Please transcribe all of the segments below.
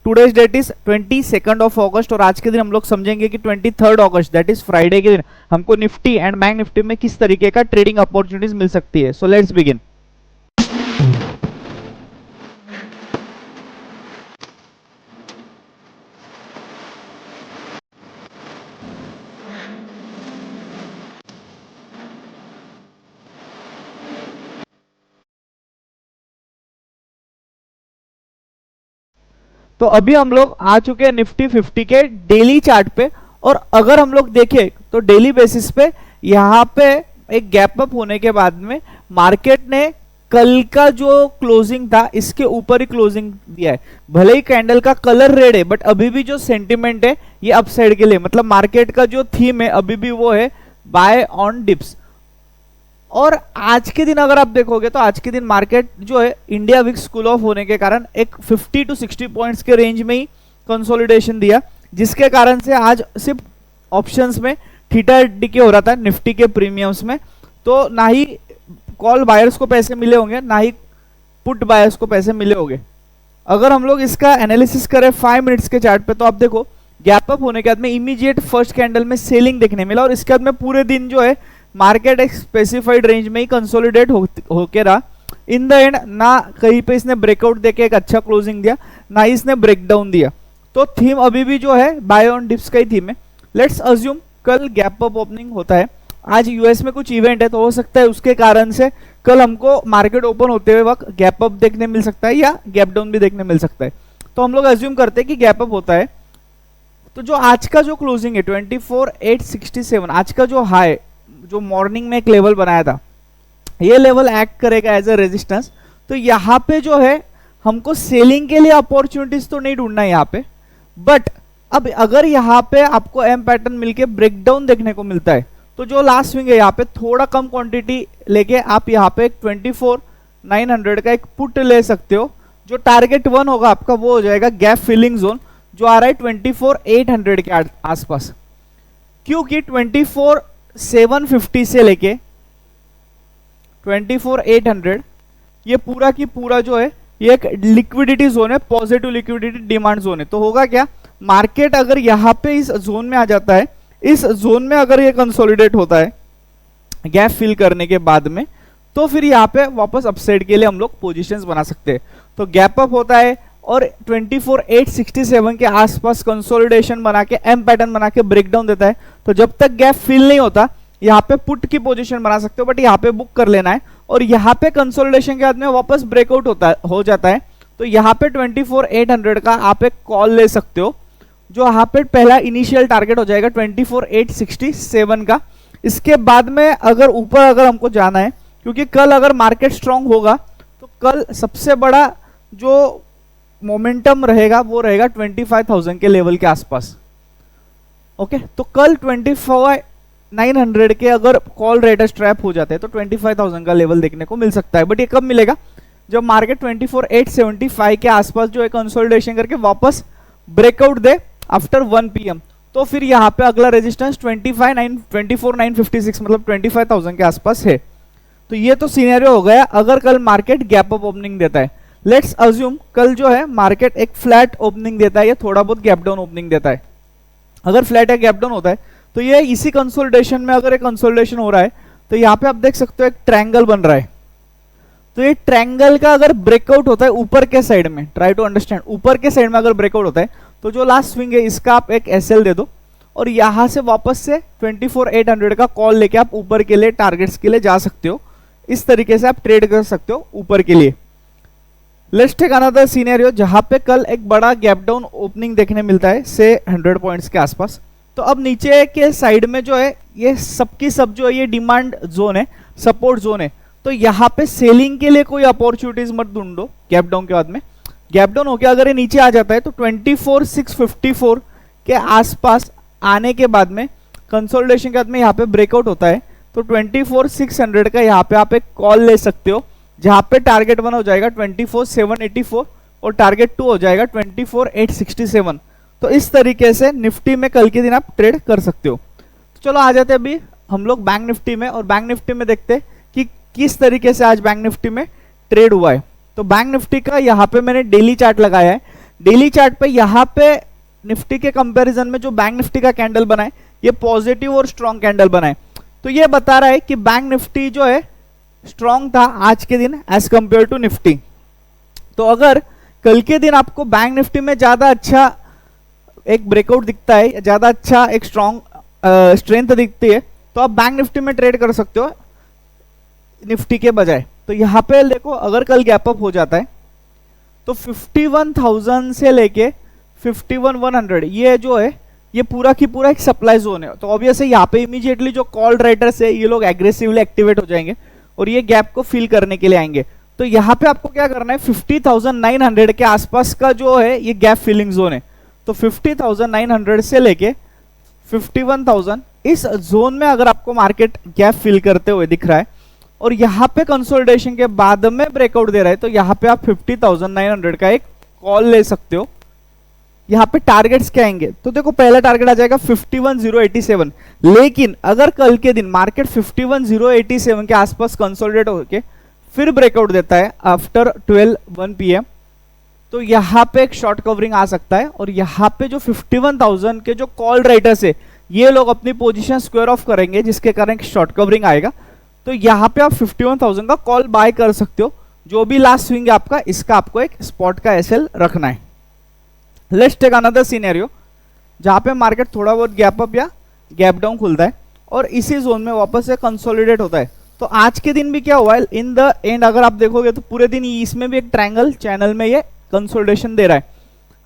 Today's date is 22 अगस्त और आज के दिन हम लोग समझेंगे कि 23 अगस्त दैट इज फ्राइडे के दिन हमको निफ्टी एंड बैंक निफ्टी में किस तरीके का ट्रेडिंग अपॉर्चुनिटीज मिल सकती है। So let's begin. तो अभी हम लोग आ चुके हैं निफ्टी 50 के डेली चार्ट पे और अगर हम लोग देखें तो डेली बेसिस पे यहाँ पे एक गैप अप होने के बाद में मार्केट ने कल का जो क्लोजिंग था इसके ऊपर ही क्लोजिंग दिया है। भले ही कैंडल का कलर रेड है बट अभी भी जो सेंटिमेंट है ये अपसाइड के लिए, मतलब मार्केट का जो थीम है अभी भी वो है बाय ऑन डिप्स। और आज के दिन अगर आप देखोगे तो आज के दिन मार्केट जो है इंडिया विक्स कूल ऑफ होने के कारण एक 50 to 60 पॉइंट्स के रेंज में ही कंसोलिडेशन दिया, जिसके कारण से आज सिर्फ ऑप्शंस में थीटा डीके हो रहा था निफ्टी के प्रीमियम्स में। तो ना ही कॉल बायर्स को पैसे मिले होंगे ना ही पुट बायर्स को पैसे मिले होंगे। अगर हम लोग इसका एनालिसिस करें 5 मिनट्स के चार्ट पे तो आप देखो गैप अप होने के बाद में इमीडिएट फर्स्ट कैंडल में सेलिंग देखने मिला और इसके बाद में पूरे दिन जो है मार्केट एक स्पेसिफाइड रेंज में ही कंसोलिडेट होके रहा। इन द एंड ना कहीं पे इसने ब्रेकआउट देके एक अच्छा क्लोजिंग दिया ना ही इसने ब्रेकडाउन दिया। तो थीम अभी भी जो है बाय ऑन डिप्स का ही थीम है। लेट्स अज्यूम कल गैप अप ओपनिंग होता है, आज यूएस में कुछ इवेंट है तो हो सकता है उसके कारण से कल हमको मार्केट ओपन होते हुए वक्त गैप अप देखने मिल सकता है या गैप डाउन भी देखने मिल सकता है। तो हम लोग अज्यूम करते हैं कि गैप अप होता है। तो जो आज का जो क्लोजिंग है 24,867, आज का जो हाई जो मॉर्निंग में एक लेवल बनाया था ये लेवल एक्ट करेगा एज अ रेजिस्टेंस। तो यहाँ पे जो है हमको सेलिंग के लिए अपॉर्चुनिटीज तो नहीं ढूंढना है यहाँ पे, बट अब अगर यहाँ पे आपको एम पैटर्न मिलके ब्रेकडाउन देखने को मिलता है तो जो लास्ट स्विंग है यहाँ पे थोड़ा कम क्वांटिटी लेके आप यहाँ पे 24,900 का एक पुट ले सकते हो। जो टारगेट 1 होगा आपका वो हो जाएगा गैप फिलिंग जोन जो आ रहा है 24,800 के आसपास, क्योंकि 24,750 से लेके 24,800 ये पूरा की पूरा जो है ये एक लिक्विडिटी जोन है, पॉजिटिव लिक्विडिटी डिमांड जोन है। तो होगा क्या, मार्केट अगर यहाँ पे इस जोन में आ जाता है, इस जोन में अगर ये कंसोलिडेट होता है गैप फिल करने के बाद में, तो फिर यहाँ पे वापस अपसाइड के लिए हम लोग पोजीशंस बना सकते हैं। तो गैप अप होता है और 24,867 के आसपास कंसोलिडेशन बना के एम पैटर्न बना के ब्रेकडाउन देता है। तो जब तक गैप फिल नहीं होता यहाँ पे पुट की पोजीशन बना सकते हो, बट यहाँ पे बुक कर लेना है और यहाँ पे कंसोलिडेशन के बाद में वापस ब्रेकआउट हो जाता है तो यहाँ पे 24,800 का आप एक कॉल ले सकते हो, जो यहाँ पे पहला इनिशियल टारगेट हो जाएगा 24,867 का। इसके बाद में अगर ऊपर अगर हमको जाना है, क्योंकि कल अगर मार्केट स्ट्रांग होगा तो कल सबसे बड़ा जो मोमेंटम रहेगा वो रहेगा 25,000 के लेवल के आसपास। ओके, तो कल 24,900 के अगर कॉल रेट स्ट्रैप हो जाते हैं तो 25,000 का लेवल देखने को मिल सकता है। बट ये कब मिलेगा, जब मार्केट 24,875 के आसपास जो है कंसोलिडेशन करके वापस ब्रेकआउट दे आफ्टर 1 PM। तो फिर यहाँ पे अगला रेजिस्टेंस 24,956 मतलब 25,000 के आसपास है। तो ये तो सिनेरियो हो गया अगर कल मार्केट गैप अप ओपनिंग देता है। लेट्स अज्यूम कल जो है मार्केट एक फ्लैट ओपनिंग देता है या थोड़ा बहुत गैप डाउन ओपनिंग देता है। अगर फ्लैट या गैप डाउन होता है तो ये इसी कंसोलिडेशन में अगर एक कंसोलिडेशन हो रहा है तो यहाँ पे आप देख सकते हो एक ट्रायंगल बन रहा है। तो ये ट्रायंगल का अगर ब्रेकआउट होता है ऊपर के साइड में, ट्राई टू अंडरस्टैंड, ऊपर के साइड में अगर ब्रेकआउट होता है तो जो लास्ट स्विंग है इसका आप एक SL दे दो और यहाँ से वापस से 24,800 का कॉल लेके आप ऊपर के लिए टारगेट्स के लिए जा सकते हो। इस तरीके से आप ट्रेड कर सकते हो ऊपर के लिए। लेट्स टेक अनदर सिनेरियो जहां पे कल एक बड़ा गैप डाउन ओपनिंग देखने मिलता है से 100 पॉइंट्स के आसपास। तो अब नीचे के साइड में जो है ये सबकी सब जो है ये डिमांड जोन है, सपोर्ट जोन है। तो यहाँ पे सेलिंग के लिए कोई अपॉर्चुनिटीज मत ढूंढो गैप डाउन के बाद में। गैप डाउन होकर अगर ये नीचे आ जाता है तो 24,654 के आसपास आने के बाद में कंसोलिडेशन के बाद में यहाँ पे ब्रेकआउट होता है तो 24,600 का यहाँ पे आप एक कॉल ले सकते हो, जहां पे टारगेट 1 हो जाएगा 24,784 और टारगेट 2 हो जाएगा 24,867। तो इस तरीके से निफ्टी में कल के दिन आप ट्रेड कर सकते हो। तो चलो आ जाते हैं अभी हम लोग बैंक निफ्टी में, और बैंक निफ्टी में देखते हैं कि किस तरीके से आज बैंक निफ्टी में ट्रेड हुआ है। तो बैंक निफ्टी का यहाँ पे मैंने डेली चार्ट लगाया है। डेली चार्ट पे यहाँ पे निफ्टी के कंपैरिजन में जो बैंक निफ्टी का कैंडल बना है ये पॉजिटिव और स्ट्रॉन्ग कैंडल बना है, तो ये बता रहा है कि बैंक निफ्टी जो है स्ट्रॉन्ग था आज के दिन एज कंपेयर टू निफ्टी। तो अगर कल के दिन आपको बैंक निफ्टी में ज्यादा अच्छा एक ब्रेकआउट दिखता है, ज्यादा अच्छा एक स्ट्रॉन्ग स्ट्रेंथ दिखती है, तो आप बैंक निफ्टी में ट्रेड कर सकते हो निफ्टी के बजाय। तो यहाँ पे देखो अगर कल गैप अप हो जाता है तो 51,000 से लेके 51,100 ये जो है ये पूरा की पूरा एक सप्लाई जोन है। तो ऑब्वियसली यहाँ पे इमीडिएटली जो कॉल राइटर्स है ये लोग एग्रेसिवली एक्टिवेट हो जाएंगे और ये गैप को फिल करने के लिए आएंगे। तो यहाँ पे आपको क्या करना है, 50,900 के आसपास का जो है ये गैप फिलिंग जोन है। तो 50,900 से लेके 51,000 इस जोन में अगर आपको मार्केट गैप फिल करते हुए दिख रहा है और यहाँ पे कंसोलिडेशन के बाद में ब्रेकआउट दे रहा है, तो यहाँ पे आप 50,900 का एक कॉल ले सकते हो। यहाँ पे टारगेट्स क्या आएंगे, तो देखो पहला टारगेट आ जाएगा 51,087, लेकिन अगर कल के दिन मार्केट 51,087 के आसपास कंसोलिडेट होके फिर ब्रेकआउट देता है आफ्टर 12:01 PM, तो यहाँ पे एक शॉर्ट कवरिंग आ सकता है और यहाँ पे जो 51,000 के जो कॉल राइटर्स है ये लोग अपनी पोजीशन स्क्वायर ऑफ करेंगे, जिसके कारण एक शॉर्ट कवरिंग आएगा। तो यहाँ पे आप 51,000 का कॉल बाय कर सकते हो। जो भी लास्ट स्विंग है आपका, इसका आपको एक स्पॉट का एसएल रखना है। लेट्स टेक अनदर सिनेरियो जहाँ पे मार्केट थोड़ा बहुत गैप अप या गैप डाउन खुलता है और इसी जोन में वापस से कंसोलिडेट होता है। तो आज के दिन भी क्या हुआ है, इन द एंड अगर आप देखोगे तो पूरे दिन इसमें भी एक ट्रायंगल चैनल में ये कंसोलिडेशन दे रहा है।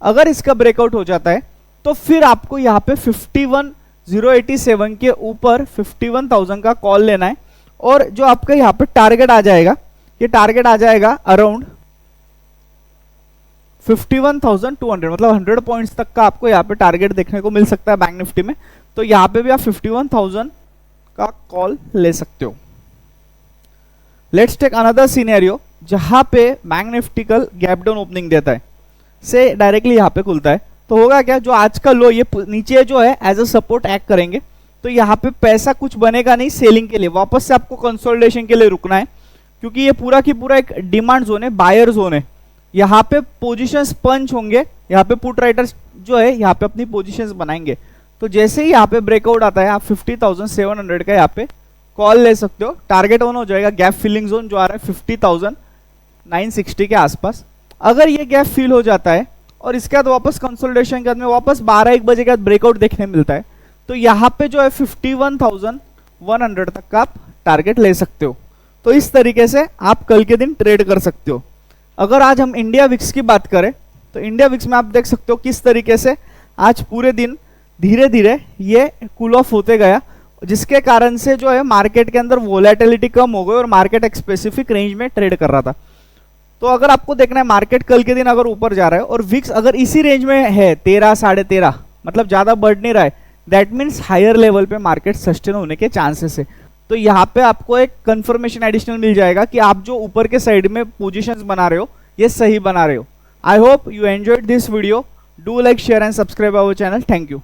अगर इसका ब्रेकआउट हो जाता है तो फिर आपको यहाँ पे 51,087 के ऊपर 51,000 का कॉल लेना है और जो आपका यहाँ पे टारगेट आ जाएगा, ये टारगेट आ जाएगा अराउंड 51,200, मतलब 100 पॉइंट्स तक का आपको यहाँ पे टारगेट देखने को मिल सकता है बैंक निफ्टी में। तो यहाँ पे भी आप 51,000 का कॉल ले सकते हो। लेट्स टेक अनदर सिनेरियो जहां पे बैंक निफ्टी कल गैप डाउन ओपनिंग देता है, से डायरेक्टली यहाँ पे खुलता है, तो होगा क्या, जो आज का लो ये नीचे जो है एज अ सपोर्ट एक्ट करेंगे। तो यहाँ पे पैसा कुछ बनेगा नहीं सेलिंग के लिए, वापस से आपको कंसोलिडेशन के लिए रुकना है, क्योंकि ये पूरा की पूरा एक डिमांड जोन है, बायर जोन है। यहाँ पे पोजीशंस पंच होंगे, यहाँ पे पुट राइटर्स जो है यहाँ पे अपनी पोजीशंस बनाएंगे। तो जैसे ही यहाँ पे ब्रेकआउट आता है आप 50,700 का यहाँ पे कॉल ले सकते हो। टारगेट ऑन हो जाएगा गैप फिलिंग जोन जो आ रहा है 50,960 के आसपास। अगर ये गैप फिल हो जाता है और इसके बाद वापस कंसोलिडेशन के बाद में वापस 12-1 बजे के बाद ब्रेकआउट देखने मिलता है, तो यहाँ पे जो है 51,100 तक का आप टारगेट ले सकते हो। तो इस तरीके से आप कल के दिन ट्रेड कर सकते हो। अगर आज हम इंडिया विक्स की बात करें तो इंडिया विक्स में आप देख सकते हो किस तरीके से आज पूरे दिन धीरे धीरे ये कूल ऑफ होते गया, जिसके कारण से जो है मार्केट के अंदर वोलेटिलिटी कम हो गई और मार्केट एक स्पेसिफिक रेंज में ट्रेड कर रहा था। तो अगर आपको देखना है मार्केट कल के दिन अगर ऊपर जा रहा है और विक्स अगर इसी रेंज में है 13, 13.5, मतलब ज्यादा बढ़ नहीं रहा है, दैट मीन्स हायर लेवल पे मार्केट सस्टेन होने के चांसेस है। तो यहाँ पे आपको एक कंफर्मेशन एडिशनल मिल जाएगा कि आप जो ऊपर के साइड में पोजीशंस बना रहे हो ये सही बना रहे हो। I hope you enjoyed this video. Do like, share and subscribe our channel. Thank you.